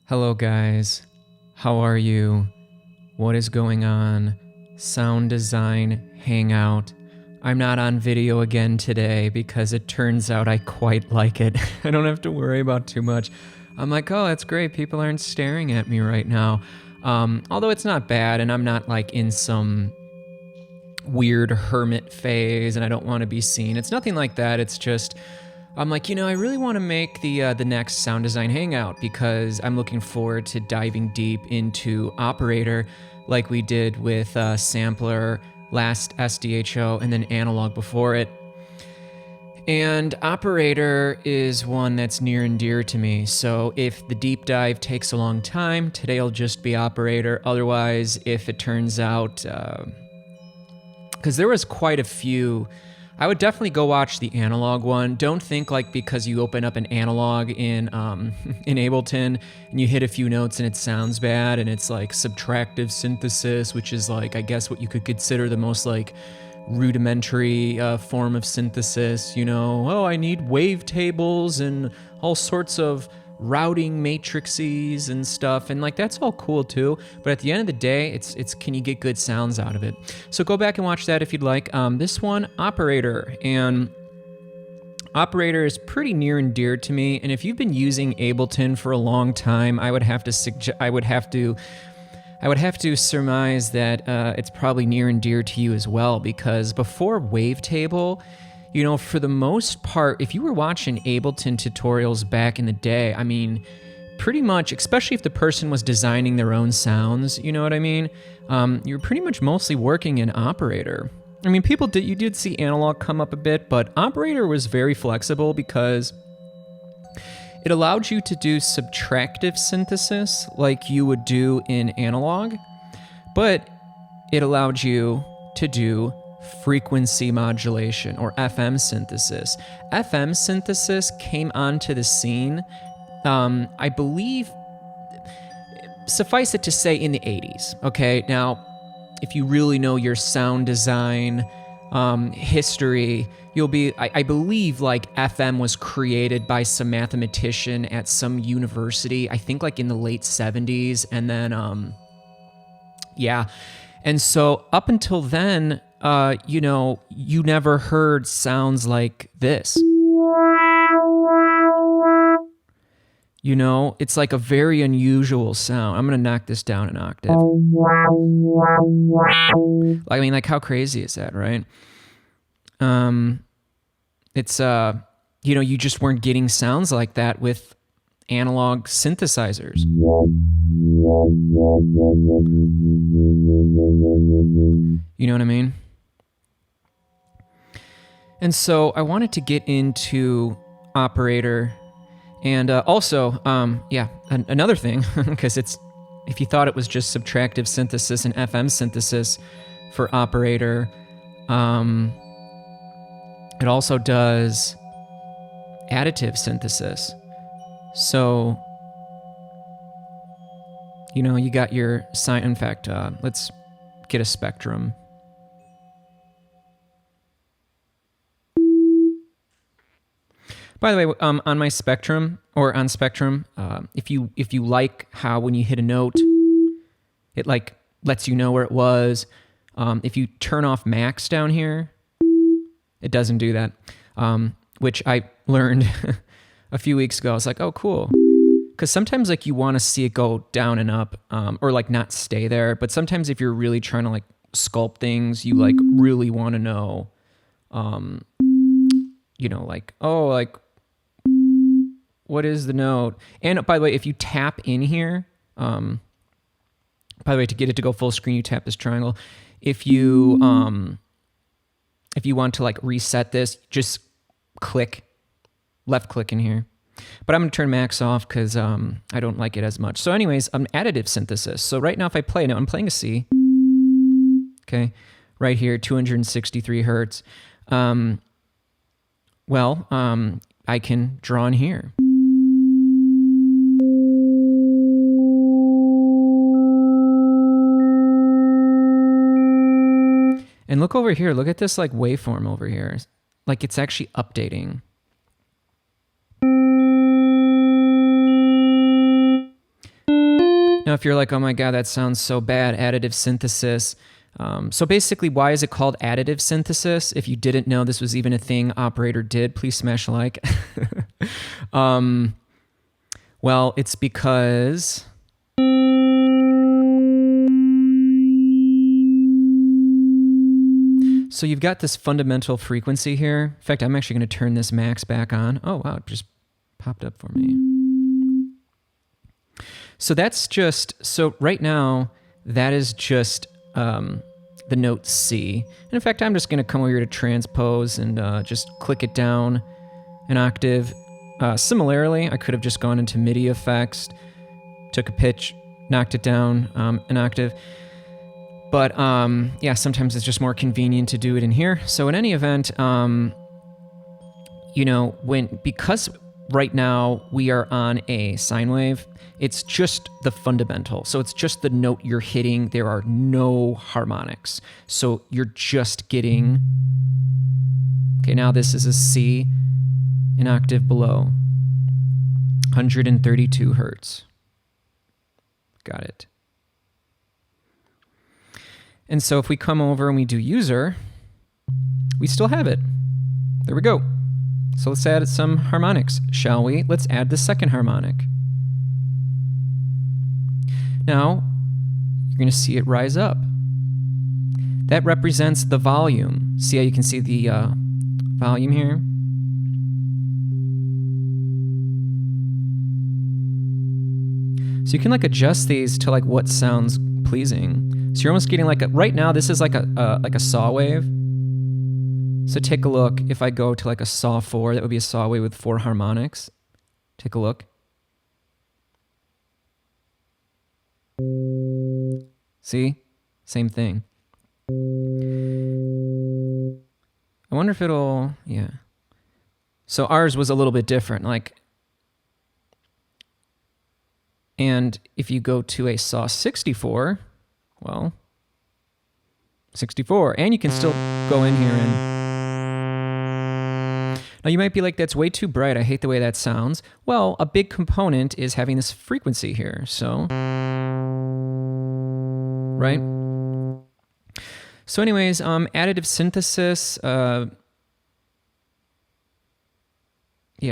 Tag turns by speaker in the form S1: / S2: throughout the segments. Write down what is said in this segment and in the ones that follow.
S1: Hello guys, how are you? What is going on? Sound design hangout. I'm not on video again today because it turns out I quite like it. I don't have to worry about too much. I'm like, oh, that's great. People aren't staring at me right now. Although it's not bad and I'm not like in some weird hermit phase and I don't want to be seen. It's nothing like that. It's just I'm like, I really want to make the next sound design hangout because I'm looking forward to diving deep into operator like we did with sampler, last SDHO, and then analog before it. And operator is one that's near and dear to me. So if the deep dive takes a long time, today'll just be operator. Otherwise, if it turns out, because there was quite a few, I would definitely go watch the analog one. Don't think like because you open up an analog in Ableton and you hit a few notes and it sounds bad and it's like subtractive synthesis, which is like, I guess what you could consider the most like rudimentary form of synthesis, oh, I need wavetables and all sorts of routing matrices and stuff, and like that's all cool too, but at the end of the day it's can you get good sounds out of it? So go back and watch that if you'd like. This one, operator, and operator is pretty near and dear to me, and if you've been using Ableton for a long time, I would have to surmise that it's probably near and dear to you as well, because before wavetable, for the most part, if you were watching Ableton tutorials back in the day, I mean, pretty much, especially if the person was designing their own sounds, you know what I mean? You're pretty much mostly working in operator. I mean, you did see analog come up a bit, but operator was very flexible because it allowed you to do subtractive synthesis like you would do in analog, but it allowed you to do frequency modulation, or FM synthesis. FM synthesis came onto the scene, I believe, suffice it to say, in the 80s. Okay, now, if you really know your sound design history, you'll be, I believe, like, FM was created by some mathematician at some university, I think like in the late 70s, and then, yeah. And so up until then, you never heard sounds like this. It's like a very unusual sound. I'm going to knock this down an octave. I mean, like, how crazy is that, right? It's, you just weren't getting sounds like that with analog synthesizers. You know what I mean? And so I wanted to get into operator, and also, another thing, because if you thought it was just subtractive synthesis and FM synthesis for operator, it also does additive synthesis. So, you got your sign. In fact, let's get a spectrum. By the way, on my spectrum, or on spectrum, if you like how when you hit a note, it like lets you know where it was. If you turn off max down here, it doesn't do that, which I learned a few weeks ago. I was like, oh, cool. Because sometimes like you want to see it go down and up, or like not stay there. But sometimes if you're really trying to like sculpt things, you like really want to know, like, oh, like, what is the note? And by the way, if you tap in here, by the way, to get it to go full screen, you tap this triangle. If you want to like reset this, just left click in here. But I'm going to turn max off because I don't like it as much. So anyways, additive synthesis. So right now if I play, now I'm playing a C. Okay, right here, 263 hertz. I can draw in here. And look over here, look at this like waveform over here. Like it's actually updating. Now, if you're like, oh my God, that sounds so bad, additive synthesis. So basically, why is it called additive synthesis? If you didn't know this was even a thing Operator did, please smash a like. Well, it's because so you've got this fundamental frequency here. In fact, I'm actually going to turn this max back on. Oh, wow, it just popped up for me. So that's just, so right now, that is just the note C. And in fact, I'm just going to come over here to transpose and just click it down an octave. Similarly, I could have just gone into MIDI effects, took a pitch, knocked it down an octave. But yeah, sometimes it's just more convenient to do it in here. So in any event, you know, because right now we are on a sine wave, it's just the fundamental. So it's just the note you're hitting. There are no harmonics. So you're just getting, okay, now this is a C, an octave below, 132 hertz. Got it. And so if we come over and we do user, we still have it. There we go. So let's add some harmonics, shall we? Let's add the second harmonic. Now, you're going to see it rise up. That represents the volume. See how you can see the volume here? So you can like adjust these to like what sounds pleasing. So you're almost getting like right now this is like a saw wave. So take a look. If I go to like a saw 4, that would be a saw wave with 4 harmonics. Take a look. See? Same thing. I wonder if it'll, yeah. So ours was a little bit different, like, and if you go to a saw 64, well, 64, and you can still go in here and, now you might be like, that's way too bright, I hate the way that sounds. Well, a big component is having this frequency here, so, right? So anyways, additive synthesis, yeah,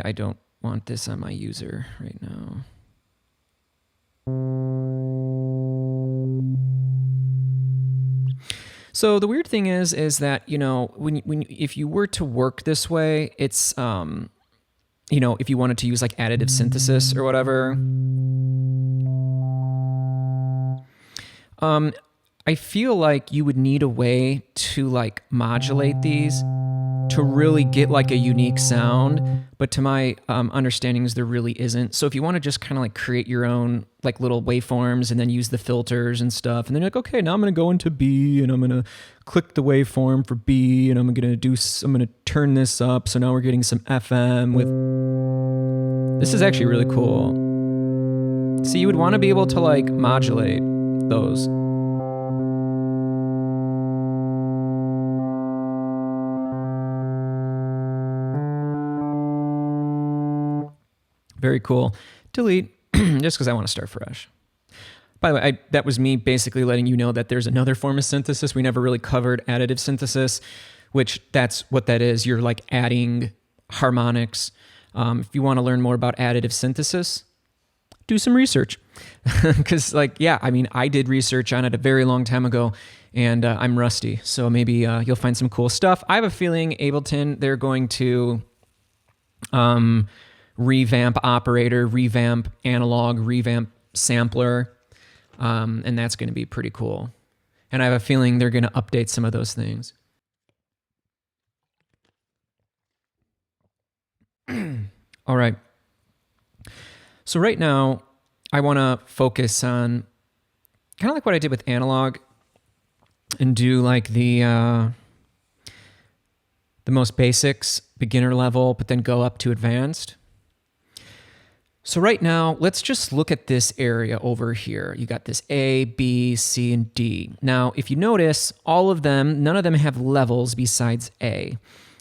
S1: I don't want this on my user right now. So the weird thing is that, you know, if you were to work this way, it's, you know, if you wanted to use like additive synthesis or whatever, I feel like you would need a way to like modulate these to really get like a unique sound, but to my understanding is there really isn't. So if you want to just kind of like create your own like little waveforms and then use the filters and stuff, and then you're like, okay, now I'm going to go into B and I'm going to click the waveform for B and I'm going to turn this up. So now we're getting some FM with, this is actually really cool. So you would want to be able to like modulate those. Very cool. Delete, just because I want to start fresh. By the way, that was me basically letting you know that there's another form of synthesis. We never really covered additive synthesis, which that's what that is. You're like adding harmonics. If you want to learn more about additive synthesis, do some research. Because like, yeah, I mean, I did research on it a very long time ago, and I'm rusty. So maybe you'll find some cool stuff. I have a feeling Ableton, they're going to revamp operator, revamp analog, revamp sampler, and that's going to be pretty cool. And I have a feeling they're going to update some of those things. All right. So right now, I want to focus on kind of like what I did with analog and do like the most basics, beginner level, but then go up to advanced. So right now, let's just look at this area over here. You got this A, B, C, and D. Now, if you notice, all of them, none of them have levels besides A.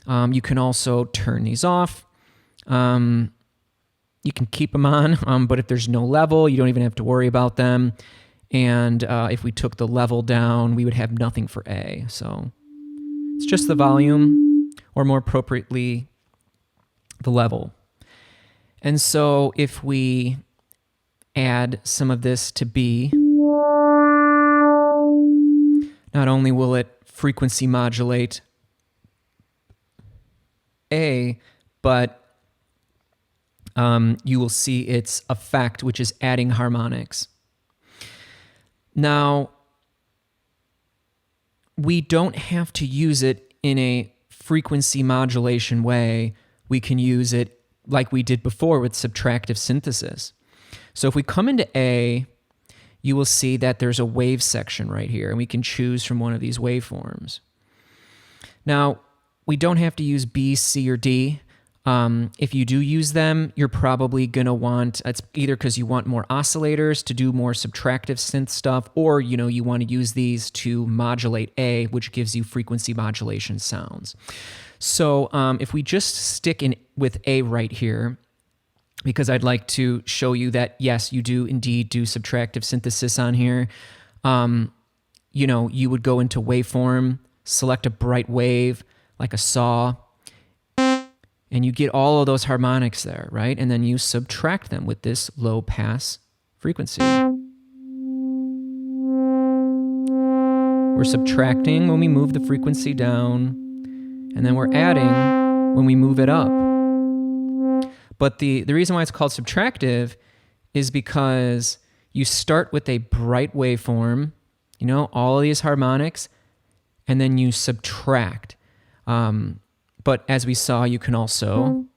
S1: You can also turn these off. You you can keep them on, but if there's no level, you don't even have to worry about them. And if we took the level down, we would have nothing for A. So it's just the volume, or more appropriately, the level. And so if we add some of this to B, not only will it frequency modulate A, but you will see its effect, which is adding harmonics. Now, we don't have to use it in a frequency modulation way. We can use it like we did before with subtractive synthesis. So if we come into A, you will see that there's a wave section right here, and we can choose from one of these waveforms. Now, we don't have to use B, C, or D. If you do use them, you're probably going to want, it's either because you want more oscillators to do more subtractive synth stuff, or you want to use these to modulate A, which gives you frequency modulation sounds. So if we just stick in with A right here, because I'd like to show you that, yes, you do indeed do subtractive synthesis on here. You would go into waveform, select a bright wave, like a saw, and you get all of those harmonics there, right? And then you subtract them with this low pass frequency. We're subtracting when we move the frequency down, and then we're adding when we move it up. But the reason why it's called subtractive is because you start with a bright waveform, all of these harmonics, and then you subtract. But as we saw, you can also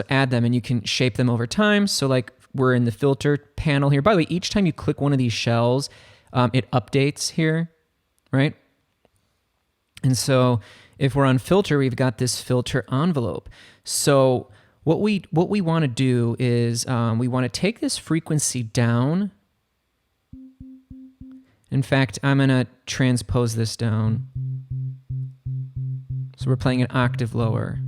S1: add them, and you can shape them over time. So like we're in the filter panel here. By the way, each time you click one of these shells, it updates here, right? And so if we're on filter, we've got this filter envelope. So what we want to do is we want to take this frequency down. In fact, I'm going to transpose this down. So we're playing an octave lower.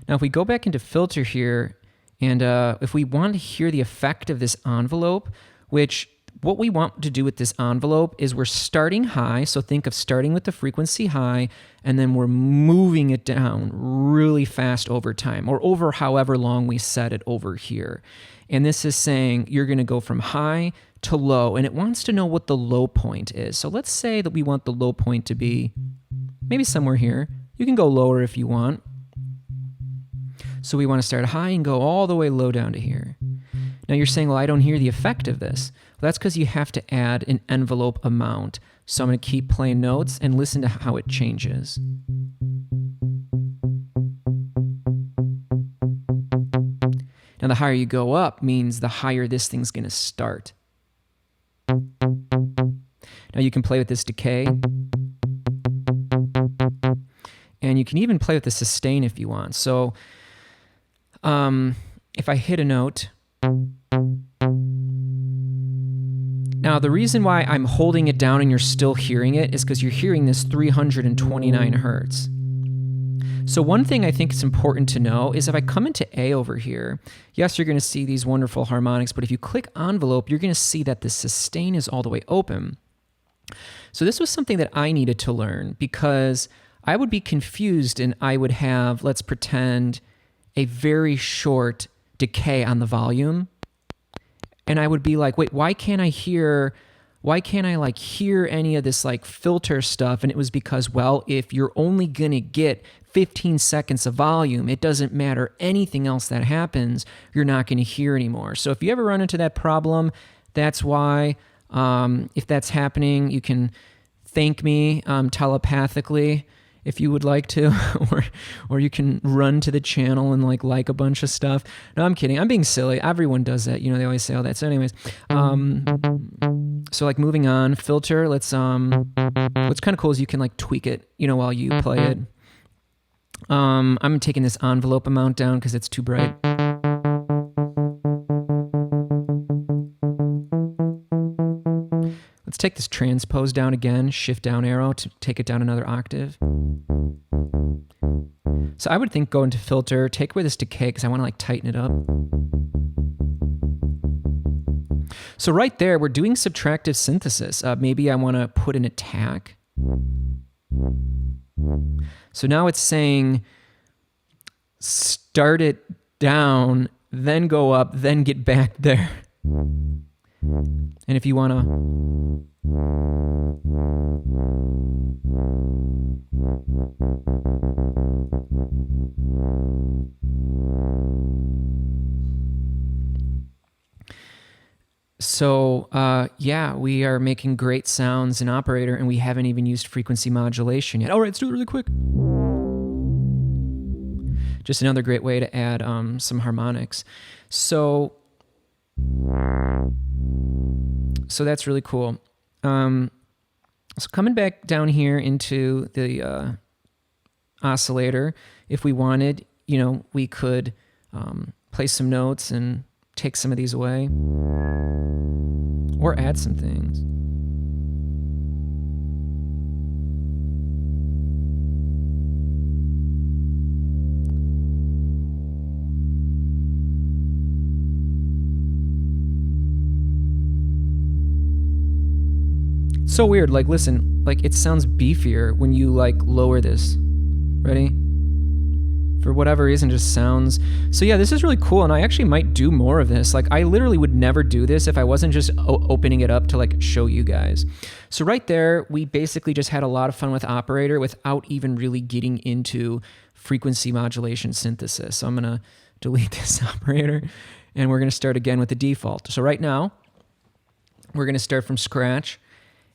S1: Now if we go back into filter here, and if we want to hear the effect of this envelope, which what we want to do with this envelope is we're starting high, so think of starting with the frequency high, and then we're moving it down really fast over time, or over however long we set it over here. And this is saying you're going to go from high to low, and it wants to know what the low point is. So let's say that we want the low point to be maybe somewhere here. You can go lower if you want. So we want to start high and go all the way low down to here. Now you're saying, well, I don't hear the effect of this. Well, that's because you have to add an envelope amount. So I'm going to keep playing notes and listen to how it changes. Now the higher you go up means the higher this thing's going to start. Now you can play with this decay. And you can even play with the sustain if you want. So if I hit a note, now the reason why I'm holding it down and you're still hearing it is because you're hearing this 329 hertz. So one thing I think it's important to know is if I come into A over here, yes, you're going to see these wonderful harmonics, but if you click envelope, you're going to see that the sustain is all the way open. So this was something that I needed to learn because I would be confused and I would have, let's pretend, a very short decay on the volume. And I would be like, wait, why can't I hear any of this like filter stuff? And it was because, well, if you're only going to get 15 seconds of volume, it doesn't matter anything else that happens, you're not going to hear anymore. So if you ever run into that problem, that's why. If that's happening, you can thank me telepathically if you would like to, or you can run to the channel and like a bunch of stuff. No, I'm kidding. I'm being silly. Everyone does that. They always say all that. So anyways, so like moving on, filter, what's kind of cool is you can like tweak it, while you play it. I'm taking this envelope amount down because it's too bright. Let's take this transpose down again, shift down arrow to take it down another octave. So I would think go into filter, take away this decay because I want to like tighten it up. So right there, we're doing subtractive synthesis. Maybe I want to put an attack. So now it's saying start it down, then go up, then get back there. And if you want to... So, yeah, we are making great sounds in Operator, and we haven't even used frequency modulation yet. All right, let's do it really quick. Just another great way to add some harmonics. So that's really cool. So coming back down here into the oscillator, if we wanted, we could play some notes and take some of these away or add some things. So weird, like listen, like it sounds beefier when you like lower this. Ready? For whatever reason, just sounds. So yeah, this is really cool, and I actually might do more of this. Like I literally would never do this if I wasn't just opening it up to like show you guys. So right there, we basically just had a lot of fun with Operator without even really getting into frequency modulation synthesis. So I'm gonna delete this Operator, and we're gonna start again with the default. So right now, we're gonna start from scratch,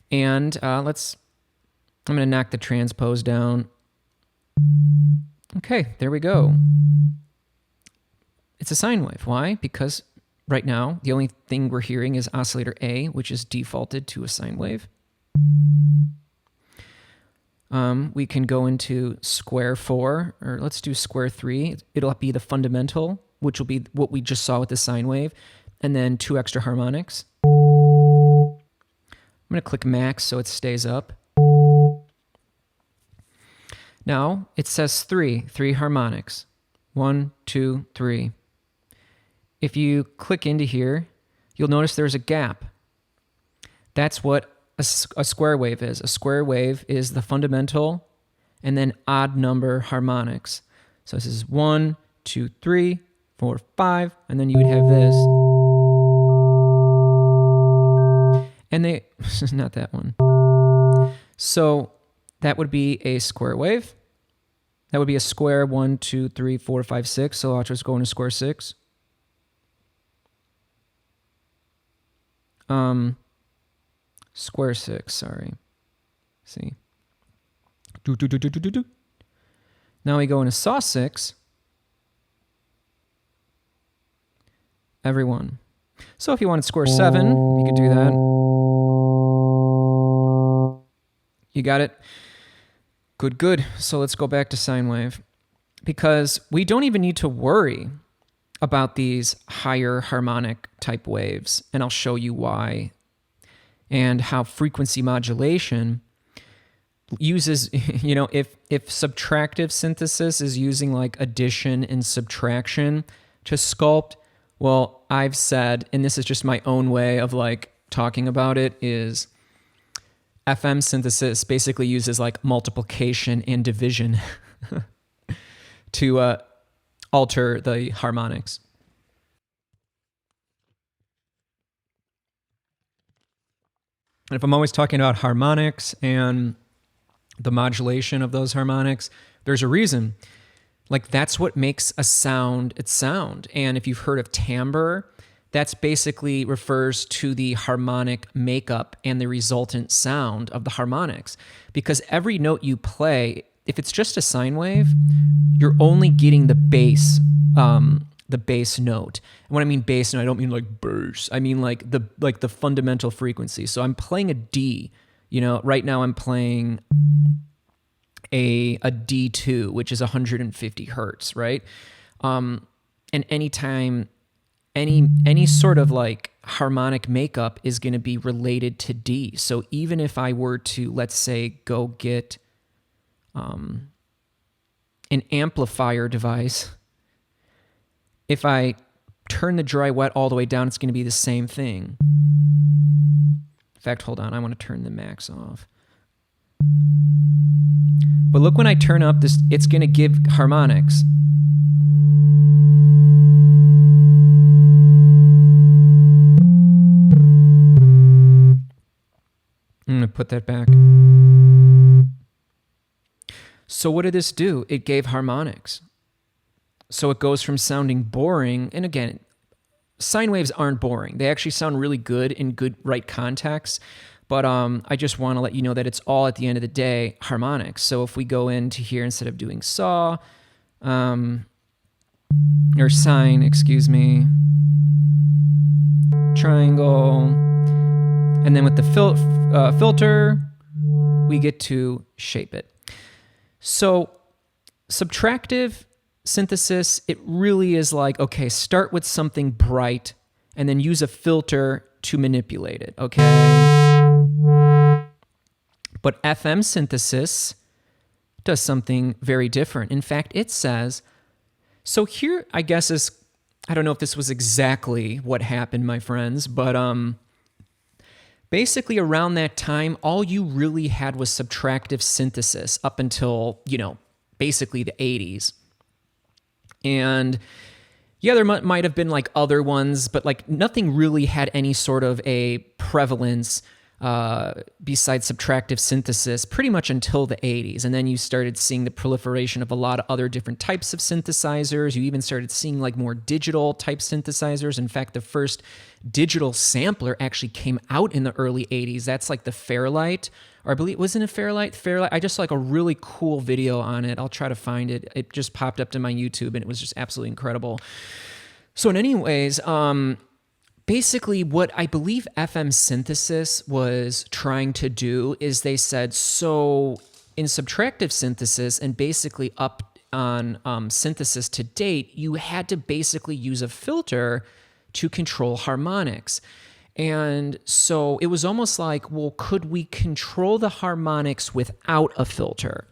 S1: and I'm gonna knock the transpose down. Okay, there we go. It's a sine wave. Why? Because right now, the only thing we're hearing is oscillator A, which is defaulted to a sine wave. We can go into square 4, or let's do square 3. It'll be the fundamental, which will be what we just saw with the sine wave, and then 2 extra harmonics. I'm going to click max so it stays up. Now it says 3 harmonics. 1, 2, 3. If you click into here, you'll notice there's a gap. That's what a square wave is. A square wave is the fundamental and then odd number harmonics. So this is 1, 2, 3, 4, 5, and then you would have this. And this is not that one. So that would be a square wave. That would be a square 1, 2, 3, 4, 5, 6. So I'll just go into square 6. Square 6, sorry. See. Now we go into saw 6. Every one. So if you wanted square 7, you could do that. You got it? Good, good. So let's go back to sine wave. Because we don't even need to worry about these higher harmonic type waves. And I'll show you why. And how frequency modulation uses, if subtractive synthesis is using like addition and subtraction to sculpt, well, I've said, and this is just my own way of like talking about it, is FM synthesis basically uses like multiplication and division to alter the harmonics. And if I'm always talking about harmonics and the modulation of those harmonics, there's a reason. Like that's what makes a sound its sound. And if you've heard of timbre, that's basically refers to the harmonic makeup and the resultant sound of the harmonics. Because every note you play, if it's just a sine wave, you're only getting the bass note. And when I mean bass note, I don't mean like bass. I mean like the fundamental frequency. So I'm playing a D. Right now I'm playing a D2, which is 150 hertz, right? And anytime any sort of like harmonic makeup is going to be related to D. So even if I were to, let's say, go get an an amplifier device, if I turn the dry wet all the way down, it's going to be the same thing. In fact, hold on, I want to turn the max off. But look, when I turn up this, it's going to give harmonics. I'm going to put that back. So what did this do? It gave harmonics. So it goes from sounding boring, and again, sine waves aren't boring. They actually sound really good in good right context, but I just want to let you know that it's all, at the end of the day, harmonics. So if we go into here, instead of doing saw, or sine, excuse me, triangle, and then with the filter, we get to shape it. So subtractive synthesis, it really is like, okay, start with something bright and then use a filter to manipulate it, okay? But FM synthesis does something very different. In fact, it says, so here, I guess is, I don't know if this was exactly what happened, my friends, but basically around that time, all you really had was subtractive synthesis up until, basically the 80s. And yeah, there might have been like other ones, but like nothing really had any sort of a prevalence besides subtractive synthesis pretty much until the 80s. And then you started seeing the proliferation of a lot of other different types of synthesizers. You even started seeing like more digital type synthesizers. In fact, the first digital sampler actually came out in the early 80s. That's like the Fairlight, or I believe, wasn't it Fairlight? I just saw like a really cool video on it. I'll try to find it. It just popped up to my YouTube and it was just absolutely incredible. So in anyways, basically what I believe FM synthesis was trying to do is they said, so in subtractive synthesis and basically up on synthesis to date, you had to basically use a filter to control harmonics. And so it was almost like, well, could we control the harmonics without a filter?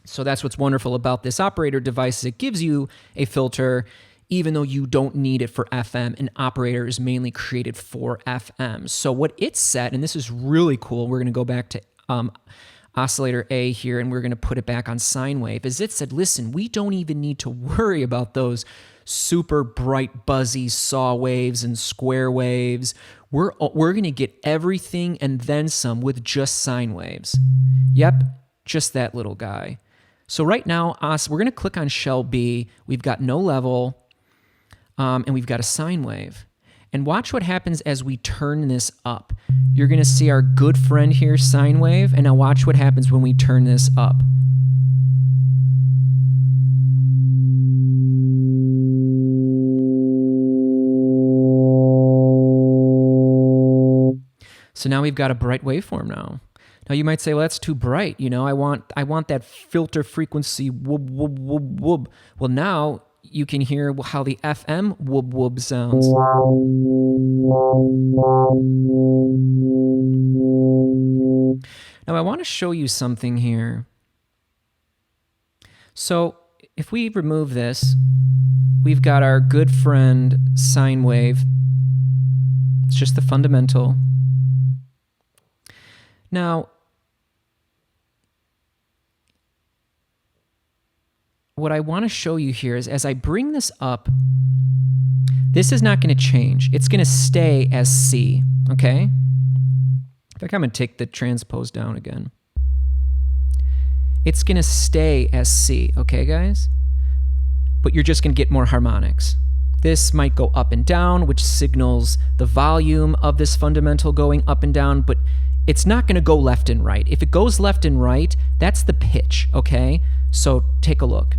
S1: So that's what's wonderful about this operator device. It gives you a filter, even though you don't need it for FM. An operator is mainly created for FM. So what it said, and this is really cool, we're going to go back to oscillator A here, and we're going to put it back on sine wave, is it said, listen, we don't even need to worry about those super bright, buzzy saw waves and square waves. We're going to get everything and then some with just sine waves. Yep, just that little guy. So right now, we're going to click on shell B. We've got no level, and we've got a sine wave. And watch what happens as we turn this up. You're going to see our good friend here, sine wave, and now watch what happens when we turn this up. So now we've got a bright waveform now. Now you might say, well, that's too bright. I want that filter frequency whoop, whoop, whoop, whoop. Well, now you can hear how the FM whoop, whoop sounds. Now I want to show you something here. So if we remove this, we've got our good friend sine wave. It's just the fundamental. Now, what I want to show you here is as I bring this up, this is not going to change. It's going to stay as C, okay? In fact, I'm going to take the transpose down again. It's going to stay as C, okay, guys? But you're just going to get more harmonics. This might go up and down, which signals the volume of this fundamental going up and down, but it's not going to go left and right. If it goes left and right, that's the pitch, okay? So take a look.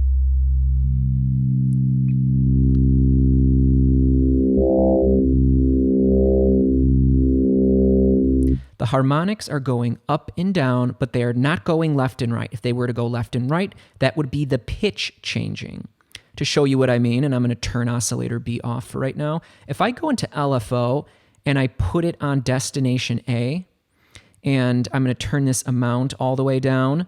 S1: The harmonics are going up and down, but they are not going left and right. If they were to go left and right, that would be the pitch changing. To show you what I mean, and I'm going to turn oscillator B off for right now. If I go into LFO and I put it on destination A, and I'm going to turn this amount all the way down,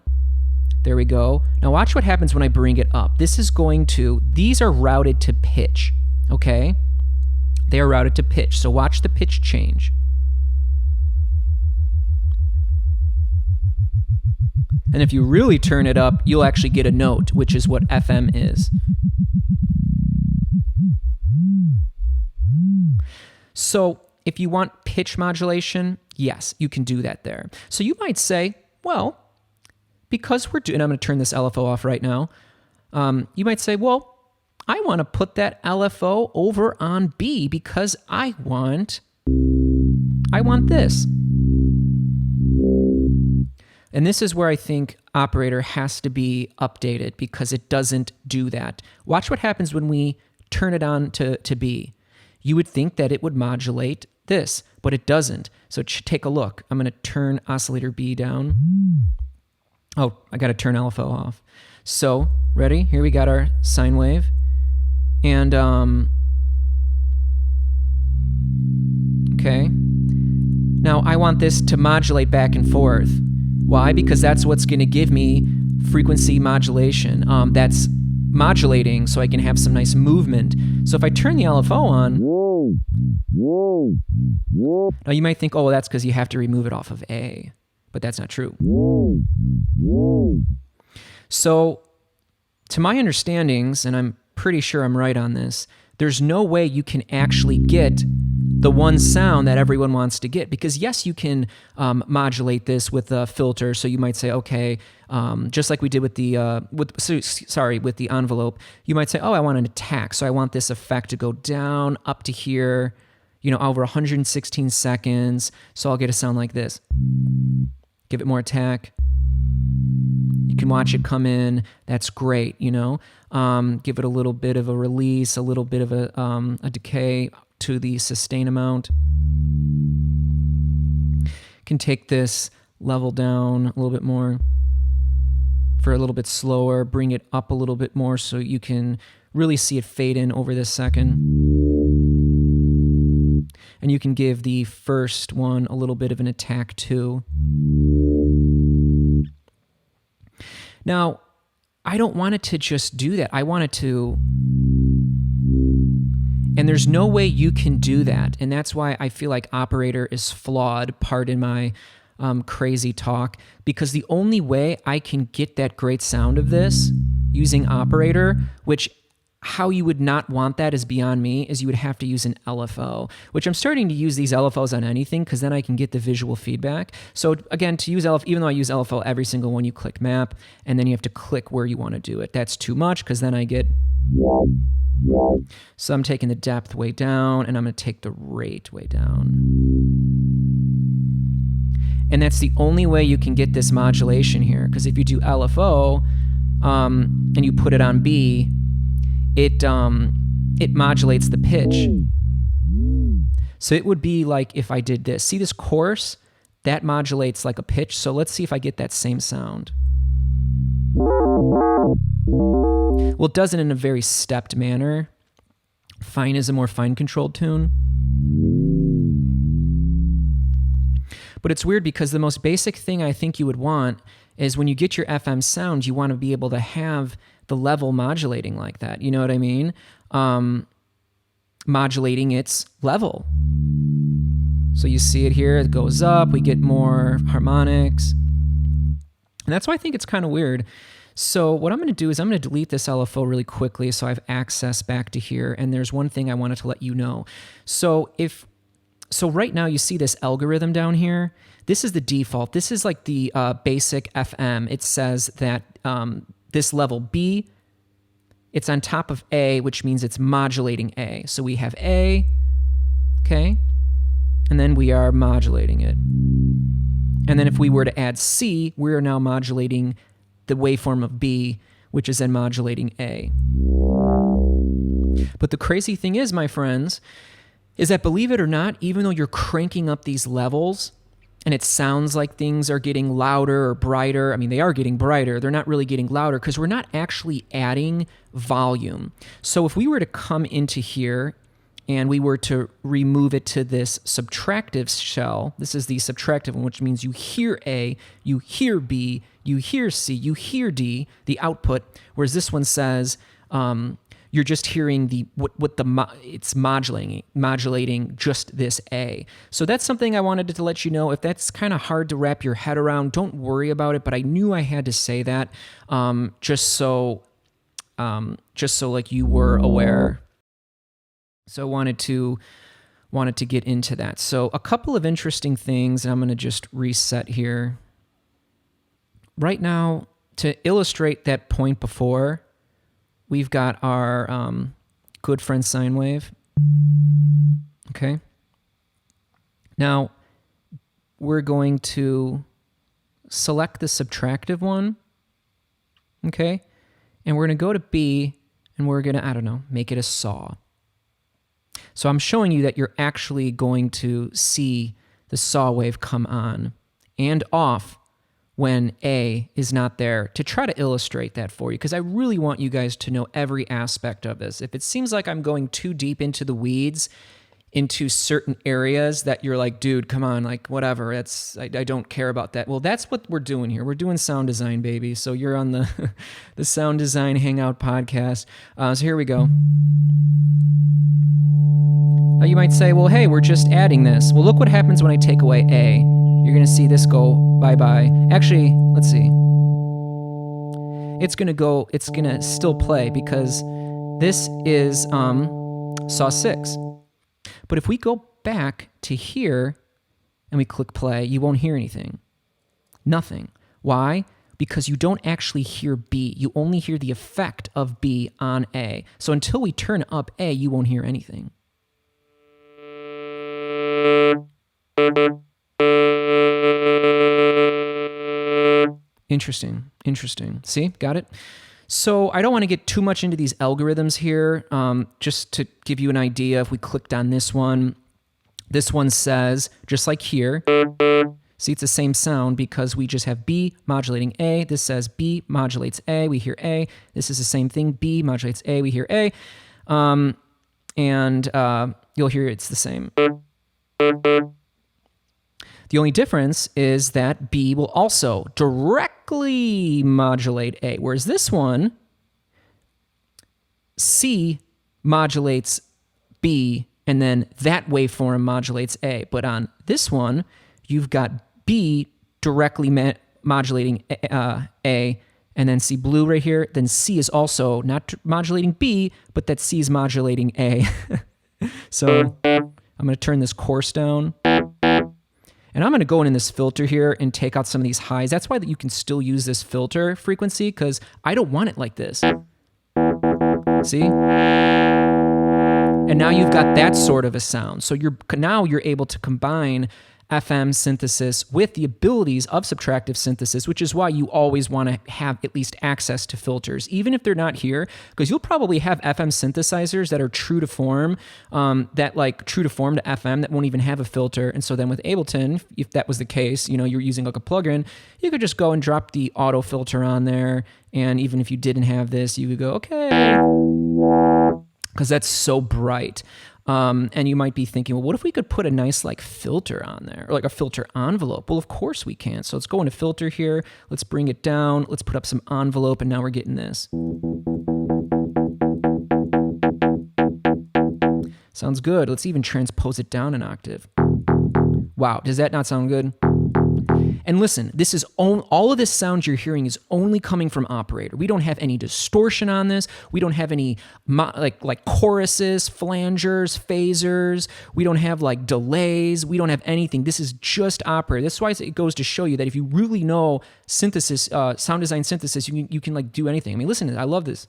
S1: There we go. Now watch what happens when I bring it up. These are routed to pitch, okay? They are routed to pitch, so watch the pitch change. And if you really turn it up, you'll actually get a note, which is what FM is. So if you want pitch modulation, yes, you can do that there. So you might say, well, because we're doing, and I'm going to turn this LFO off right now. You might say, well, I want to put that LFO over on B because I want this. And this is where I think operator has to be updated because it doesn't do that. Watch what happens when we turn it on to B. You would think that it would modulate this, but it doesn't. So take a look. I'm going to turn oscillator B down. Oh, I got to turn LFO off. So, ready? Here we got our sine wave. And, okay. Now, I want this to modulate back and forth. Why? Because that's what's going to give me frequency modulation. That's modulating so I can have some nice movement. So if I turn the LFO on, now you might think, oh, well, that's because you have to remove it off of A. But that's not true. So, to my understandings, and I'm pretty sure I'm right on this, there's no way you can actually get the one sound that everyone wants to get. Because yes, you can modulate this with a filter. So you might say, okay, just like we did with the with the envelope, you might say, oh, I want an attack. So I want this effect to go down up to here, over 116 seconds. So I'll get a sound like this. Give it more attack. You can watch it come in. That's great, Give it a little bit of a release, a little bit of a decay to the sustain amount. Can take this level down a little bit more for a little bit slower, bring it up a little bit more so you can really see it fade in over this second. And you can give the first one a little bit of an attack too. Now, I don't want it to just do that. I want it to... And there's no way you can do that. And that's why I feel like operator is flawed, pardon my crazy talk, because the only way I can get that great sound of this using operator, which how you would not want that is beyond me, is you would have to use an LFO, which I'm starting to use these LFOs on anything because then I can get the visual feedback. So again, to use LFO, even though I use LFO every single one, you click map, and then you have to click where you want to do it. That's too much because then I get... So I'm taking the depth way down, and I'm going to take the rate way down. And that's the only way you can get this modulation here, because if you do LFO and you put it on B, it modulates the pitch. So it would be like if I did this. See this chorus? That modulates like a pitch. So let's see if I get that same sound. Well, it does it in a very stepped manner. Fine is a more fine-controlled tune. But it's weird because the most basic thing I think you would want is when you get your FM sound, you want to be able to have the level modulating like that. You know what I mean? Modulating its level. So you see it here, it goes up, we get more harmonics. And that's why I think it's kind of weird. So what I'm going to do is I'm going to delete this LFO really quickly so I have access back to here. And there's one thing I wanted to let you know. So right now you see this algorithm down here. This is the default. This is like the basic FM. It says that this level B, it's on top of A, which means it's modulating A. So we have A, okay? And then we are modulating it. And then if we were to add C, we are now modulating the waveform of B, which is then modulating A. But the crazy thing is, my friends, is that believe it or not, even though you're cranking up these levels and it sounds like things are getting louder or brighter, I mean, they are getting brighter, they're not really getting louder because we're not actually adding volume. So if we were to come into here and we were to remove it to this subtractive shell, this is the subtractive one, which means you hear A, you hear B, you hear C, you hear D, the output, whereas this one says you're just hearing it's modulating just this A. So that's something I wanted to let you know. If that's kind of hard to wrap your head around, don't worry about it. But I knew I had to say that just so like you were aware. So wanted to get into that. So a couple of interesting things, and I'm going to just reset here. Right now, to illustrate that point before, we've got our good friend sine wave. Okay. Now, we're going to select the subtractive one. Okay. And we're going to go to B, and we're going to, I don't know, make it a saw. So I'm showing you that you're actually going to see the saw wave come on and off when A is not there, to try to illustrate that for you, because I really want you guys to know every aspect of this. If it seems like I'm going too deep into the weeds, into certain areas that you're like, dude, come on, like whatever, I don't care about that. Well, that's what we're doing here. We're doing sound design, baby. So you're on the the Sound Design Hangout podcast. So here we go. Now you might say, well, hey, we're just adding this. Well, look what happens when I take away A. You're going to see this go bye-bye. Actually, let's see. It's going to still play because this is saw 6. But if we go back to here and we click play, you won't hear anything. Nothing. Why? Because you don't actually hear B. You only hear the effect of B on A. So until we turn up A, you won't hear anything. Interesting. See, got it? So I don't want to get too much into these algorithms here. Just to give you an idea, if we clicked on this one says, just like here, see, it's the same sound because we just have B modulating A. This says B modulates A, we hear A. This is the same thing, B modulates A, we hear A. And you'll hear it's the same. The only difference is that B will also directly modulate A, whereas this one, C modulates B, and then that waveform modulates A. But on this one, you've got B directly modulating A, and then see blue right here. Then C is also not modulating B, but that C is modulating A. So I'm going to turn this coarse down. And I'm going to go in this filter here and take out some of these highs. That's why you can still use this filter frequency, because I don't want it like this. See? And now you've got that sort of a sound. So now you're able to combine FM synthesis with the abilities of subtractive synthesis, which is why you always want to have at least access to filters, even if they're not here, because you'll probably have FM synthesizers that are true to form, true to form to FM that won't even have a filter. And so then with Ableton, if that was the case, you're using like a plugin, you could just go and drop the auto filter on there. And even if you didn't have this, you could go, okay, because that's so bright. And you might be thinking, well, what if we could put a nice filter on there, or like a filter envelope? Well, of course we can. So let's go into filter here. Let's bring it down. Let's put up some envelope, and now we're getting this. Sounds good. Let's even transpose it down an octave. Wow, does that not sound good? And listen, this is all of this sound you're hearing is only coming from operator. We don't have any distortion on this. We don't have any like choruses, flangers, phasers. We don't have delays. We don't have anything. This is just operator. That's why it goes to show you that if you really know synthesis, sound design synthesis, you can do anything. I mean, listen, I love this.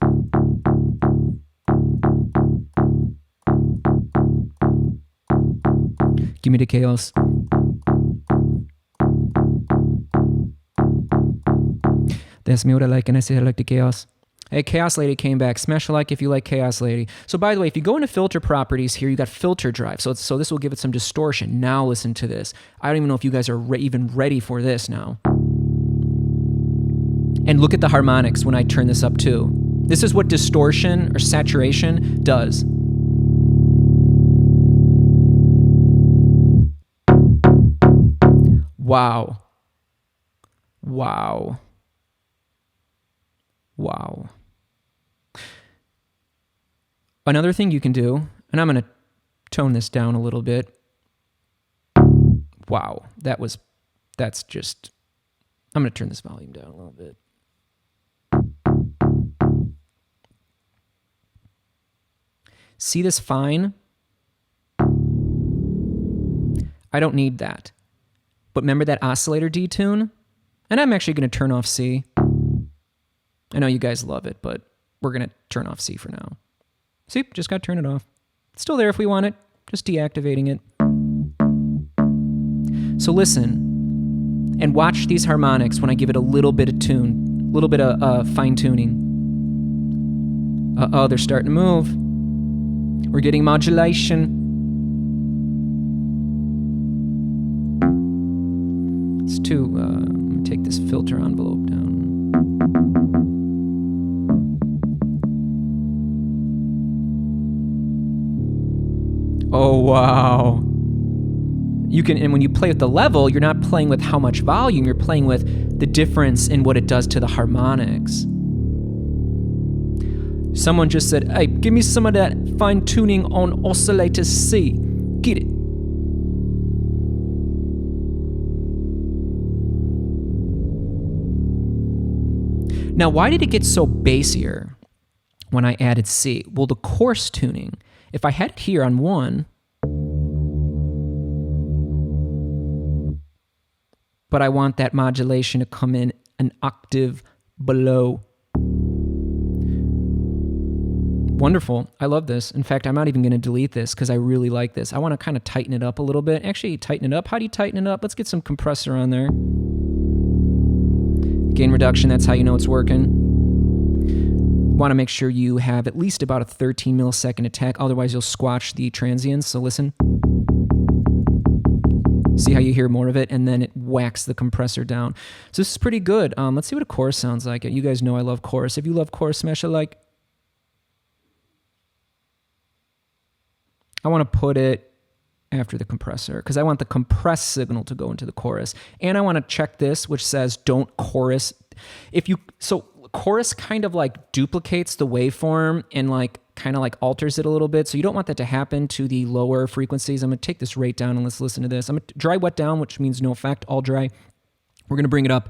S1: Give me the chaos. That's me what I like, and I say I like the chaos. Hey, Chaos Lady came back. Smash a like if you like Chaos Lady. So by the way, if you go into filter properties here, you got filter drive. So this will give it some distortion. Now listen to this. I don't even know if you guys are even ready for this now. And look at the harmonics when I turn this up too. This is what distortion or saturation does. Wow. Wow. Wow. Another thing you can do, and I'm going to tone this down a little bit. Wow. That's just, I'm going to turn this volume down a little bit. See this fine? I don't need that. But remember that oscillator detune? And I'm actually going to turn off C. I know you guys love it, but we're going to turn off C for now. See, just got to turn it off. It's still there if we want it, just deactivating it. So listen and watch these harmonics when I give it a little bit of tune, a little bit of fine tuning. Uh-oh, they're starting to move. We're getting modulation. It's too, let me take this filter envelope down. Oh, wow. You can, and when you play with the level, you're not playing with how much volume, you're playing with the difference in what it does to the harmonics. Someone just said, hey, give me some of that fine tuning on oscillator C. Get it. Now, why did it get so bassier when I added C? Well, the coarse tuning. If I had it here on 1, but I want that modulation to come in an octave below. Wonderful. I love this. In fact, I'm not even going to delete this because I really like this. I want to kind of tighten it up a little bit. Actually, tighten it up. How do you tighten it up? Let's get some compressor on there. Gain reduction, that's how you know it's working. Want to make sure you have at least about a 13 millisecond attack, otherwise you'll squash the transients. So listen. See how you hear more of it, and then it whacks the compressor down. So this is pretty good. Let's see what a chorus sounds like. You guys know I love chorus. If you love chorus, smash a like. I want to put it after the compressor because I want the compressed signal to go into the chorus. And I want to check this, which says don't chorus. So chorus kind of like duplicates the waveform and like kind of like alters it a little bit. So you don't want that to happen to the lower frequencies. I'm going to take this rate down and let's listen to this. I'm going to dry wet down, which means no effect, all dry. We're going to bring it up.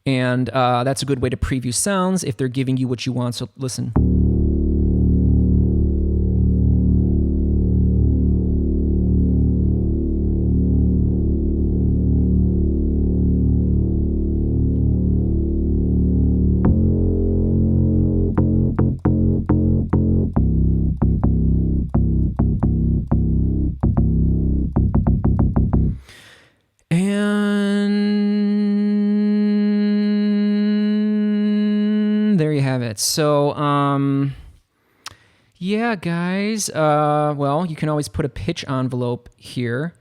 S1: And that's a good way to preview sounds if they're giving you what you want. So listen. So, yeah, guys, well, you can always put a pitch envelope here,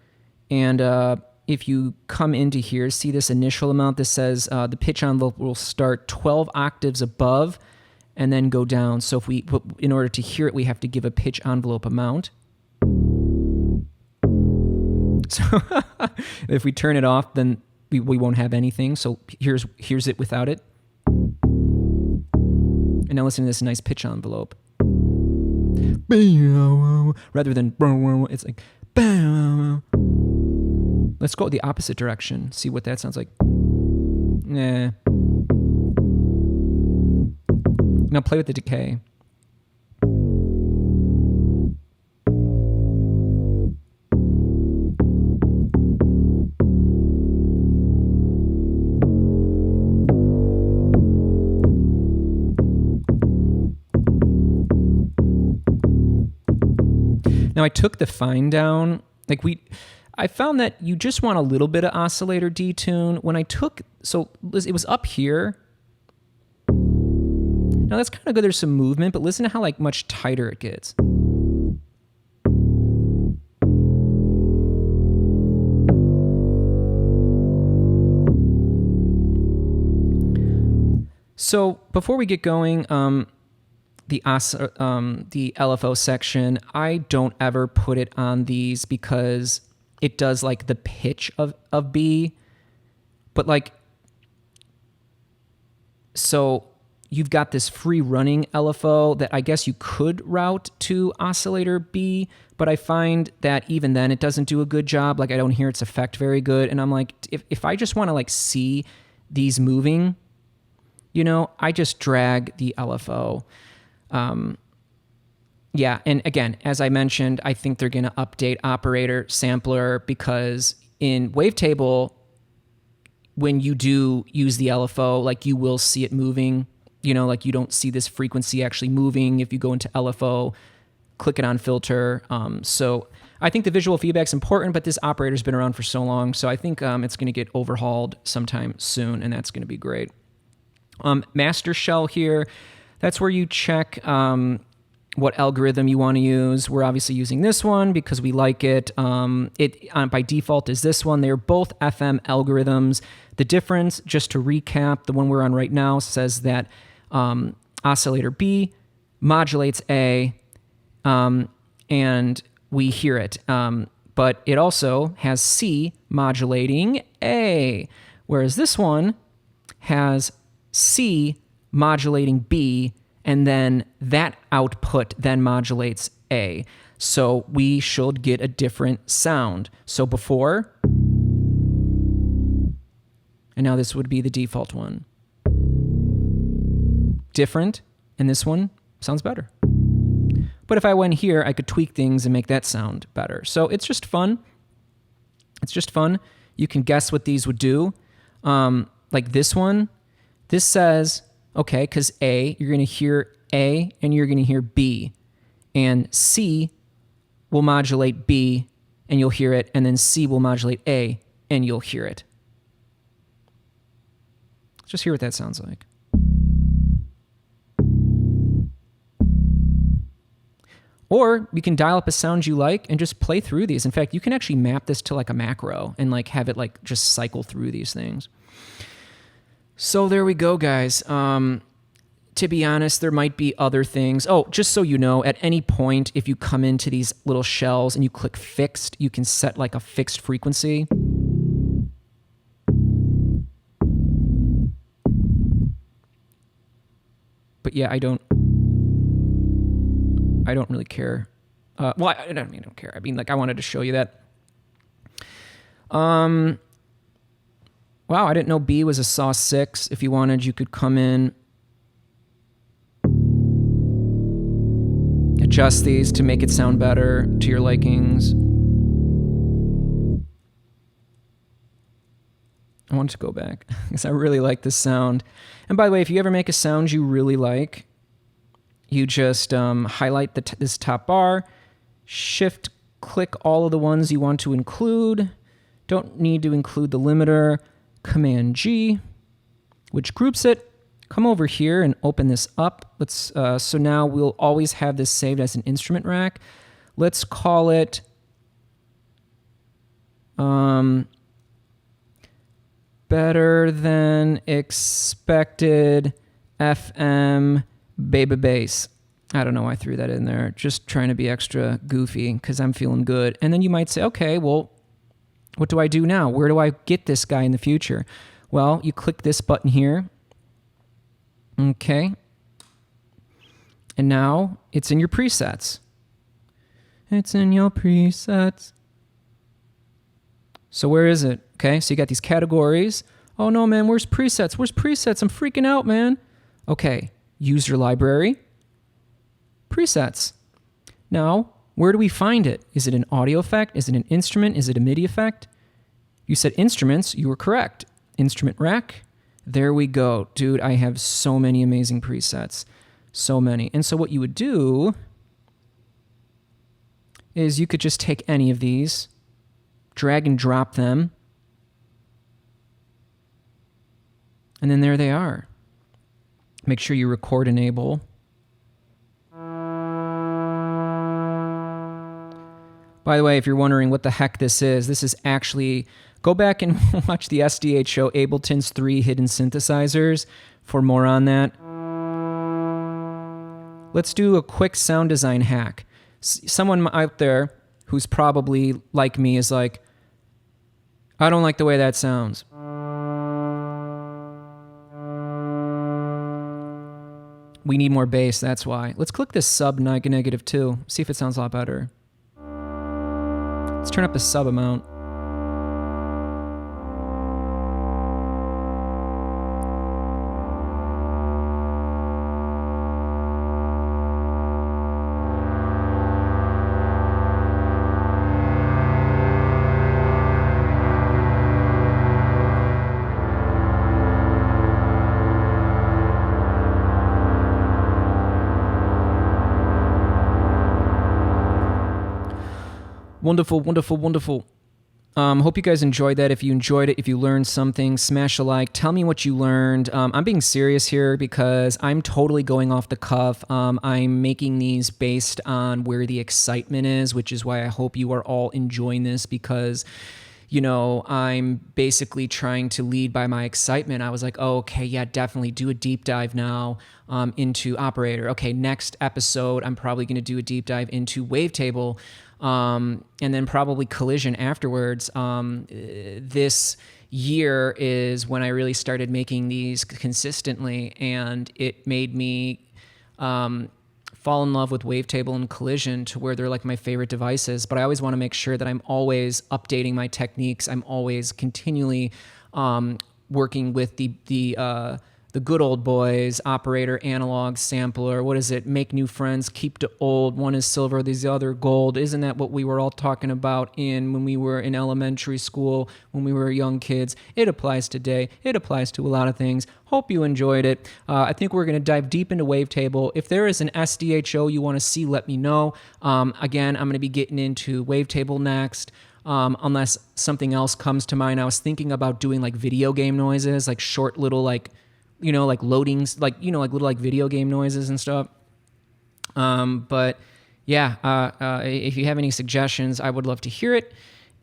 S1: and if you come into here, see this initial amount, this says the pitch envelope will start 12 octaves above and then go down. So if in order to hear it, we have to give a pitch envelope amount. So if we turn it off, then we won't have anything. So here's it without it. And now listen to this nice pitch envelope. Rather than, it's like, let's go the opposite direction. See what that sounds like. Nah. Now play with the decay. Now I took the fine down, I found that you just want a little bit of oscillator detune. When I took, so it was up here. Now that's kind of good, there's some movement, but listen to how much tighter it gets. So before we get going, the LFO section, I don't ever put it on these because it does the pitch of B, But like, so you've got this free running LFO that I guess you could route to oscillator B, but I find that even then it doesn't do a good job. Like I don't hear its effect very good. And I'm like, if I just want to like see these moving, you know, I just drag the LFO. Yeah, and again, as I mentioned, I think they're going to update operator sampler because in Wavetable, when you do use the LFO, like you will see it moving. You know, like you don't see this frequency actually moving if you go into LFO, click it on filter. So I think the visual feedback's important, but this operator's been around for so long, so I think it's going to get overhauled sometime soon, and that's going to be great. Master shell here, that's where you check what algorithm you want to use. We're obviously using this one because we like it. By default is this one. They're both FM algorithms. The difference, just to recap, the one we're on right now says that oscillator B modulates A, and we hear it. But it also has C modulating A, whereas this one has C modulating B, and then that output then modulates A. So we should get a different sound. So before, and now this would be the default one. Different, and this one sounds better. But if I went here, I could tweak things and make that sound better. So it's just fun. It's just fun. You can guess what these would do. Like this one, this says, okay, because A, you're going to hear A and you're going to hear B. And C will modulate B and you'll hear it. And then C will modulate A and you'll hear it. Let's just hear what that sounds like. Or you can dial up a sound you like and just play through these. In fact, you can actually map this to like a macro and like have it like just cycle through these things. So there we go, guys. To be honest, there might be other things. Oh, just so you know, at any point, if you come into these little shells and you click fixed, you can set like a fixed frequency. But yeah, I don't really care. Well, I don't care. I mean, like, I wanted to show you that. Wow, I didn't know B was a saw 6. If you wanted, you could come in, adjust these to make it sound better to your likings. I wanted to go back because I really like this sound. And by the way, if you ever make a sound you really like, you just highlight this top bar, shift click all of the ones you want to include. Don't need to include the limiter. Command G, which groups it. Come over here and open this up. Let's so now we'll always have this saved as an instrument rack. Let's call it better than expected FM baby bass. I don't know why I threw that in there. Just trying to be extra goofy because I'm feeling good. And then you might say, okay, well, what do I do now? Where do I get this guy in the future? Well, you click this button here. Okay. And now it's in your presets. It's in your presets. So where is it? Okay, so you got these categories. Oh no, man, where's presets? Where's presets? I'm freaking out, man. Okay, user library, presets. Now, where do we find it? Is it an audio effect? Is it an instrument? Is it a MIDI effect? You said instruments. You were correct. Instrument rack. There we go. Dude, I have so many amazing presets. So many. And so what you would do is you could just take any of these, drag and drop them, and then there they are. Make sure you record enable. By the way, if you're wondering what the heck this is actually, go back and watch the SDHO Ableton's 3 hidden synthesizers for more on that. Let's do a quick sound design hack. Someone out there who's probably like me is like, I don't like the way that sounds. We need more bass, that's why. Let's click this sub negative 2, see if it sounds a lot better. Let's turn up the sub amount. Wonderful, wonderful, wonderful. Hope you guys enjoyed that. If you enjoyed it, if you learned something, smash a like. Tell me what you learned. I'm being serious here because I'm totally going off the cuff. I'm making these based on where the excitement is, which is why I hope you are all enjoying this because, you know, I'm basically trying to lead by my excitement. I was like, oh, okay, yeah, definitely do a deep dive now into Operator. Okay, next episode, I'm probably going to do a deep dive into Wavetable. And then probably Collision afterwards. This year is when I really started making these consistently, and it made me fall in love with Wavetable and Collision to where they're like my favorite devices. But I always want to make sure that I'm always updating my techniques. I'm always continually working with the good old boys, Operator, Analog, Sampler, what is it? Make new friends, keep the old. One is silver, the other gold. Isn't that what we were all talking about when we were in elementary school, when we were young kids? It applies today. It applies to a lot of things. Hope you enjoyed it. I think we're going to dive deep into Wavetable. If there is an SDHO you want to see, let me know. Again, I'm going to be getting into Wavetable next. Unless something else comes to mind. I was thinking about doing like video game noises, like short little like loadings, like little like video game noises and stuff. But yeah, if you have any suggestions, I would love to hear it.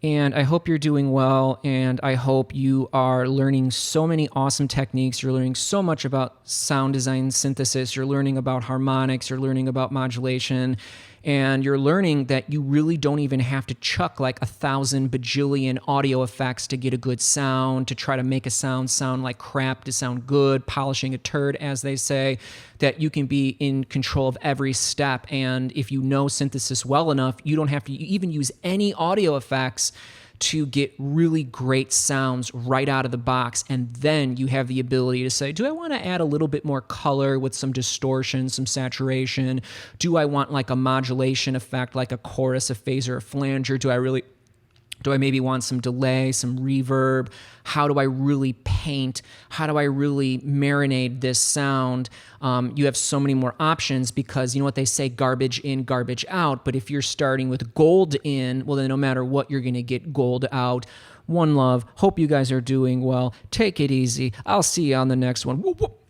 S1: And I hope you're doing well, and I hope you are learning so many awesome techniques. You're learning so much about sound design synthesis. You're learning about harmonics. You're learning about modulation. And you're learning that you really don't even have to chuck like 1,000 bajillion audio effects to get a good sound, to try to make a sound like crap to sound good, polishing a turd, as they say, that you can be in control of every step. And if you know synthesis well enough, you don't have to even use any audio effects to get really great sounds right out of the box. And then you have the ability to say, do I want to add a little bit more color with some distortion, some saturation? Do I want like a modulation effect, like a chorus, a phaser, a flanger? Do I maybe want some delay, some reverb? How do I really paint? How do I really marinate this sound? You have so many more options because you know what they say, garbage in, garbage out. But if you're starting with gold in, well, then no matter what, you're going to get gold out. One love. Hope you guys are doing well. Take it easy. I'll see you on the next one. Whoop, whoop.